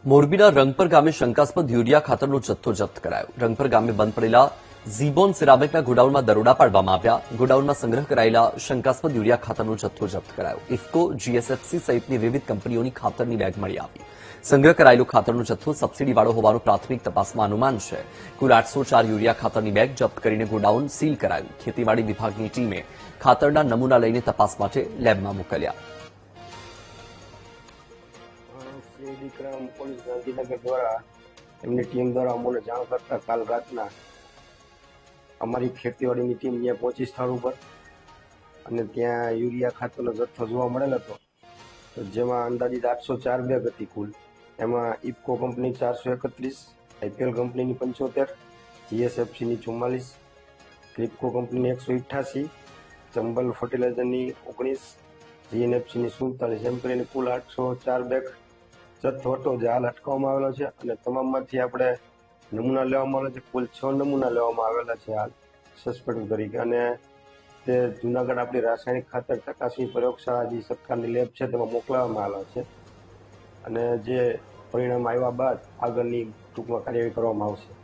મોરબીના રંગપર ગામે શંકાસ્પદ યુરિયા ખાતરનો જથ્થો જપ્ત કરાયો. રંગપર ગામે બંધ પડેલા ઝીબોન સિરામિકના ગોડાઉનમાં દરોડા પાડવામાં આવ્યા. ગોડાઉનમાં સંગ્રહ કરાયેલા શંકાસ્પદ યુરિયા ખાતરનો જથ્થો જપ્ત કરાયો. ઇફકો, જીએસએફસી સહિતની વિવિધ કંપનીઓની ખાતરની બેગ મળી આવી. સંગ્રહ કરાયેલો ખાતરનો જથ્થો સબસીડીવાળો હોવાનું પ્રાથમિક તપાસમાં અનુમાન છે. કુલ 804 યુરિયા ખાતરની બેગ જપ્ત કરીને ગોડાઉન સીલ કરાયું. ખેતીવાડી વિભાગની ટીમે ખાતરના નમૂના લઈને તપાસ માટે લેબમાં મોકલ્યા. સીઆઈડી ક્રાઇમ પોલીસ ગાંધીનગર દ્વારા એમની ટીમ દ્વારા અમને જાણ કરતા કાલ રાતના અમારી ખેતીવાડીની ટીમ ત્યાં પહોંચી સ્થળ ઉપર અને ત્યાં યુરિયા ખાતરનો જથ્થો જોવા મળેલ હતો. તો જેમાં અંદાજિત 804 બેગ હતી કુલ. એમાં ઇફકો કંપની 431, આઈપીએલ કંપનીની 75, જીએસએફસીની 44, ક્રિપ્કો કંપનીની 188, ચંબલ ફર્ટિલાઇઝરની 19, જીએનએફસીની 47 એમ કરીને કુલ 804 બેગ જથ્થો હતો જે હાલ અટકાવવામાં આવેલો છે અને તમામમાંથી આપણે નમૂના લેવામાં આવેલા છે. કુલ 6 નમૂના લેવામાં આવેલા છે હાલ સસ્પેક્ટ તરીકે અને તે જુનાગઢ આપણી રાસાયણિક ખાતર ચકાસણી પ્રયોગશાળા જે સરકારની લેબ છે તેમાં મોકલાવવામાં આવેલા છે અને જે પરિણામ આવ્યા બાદ આગળની ટૂંકમાં કાર્યવાહી કરવામાં આવશે.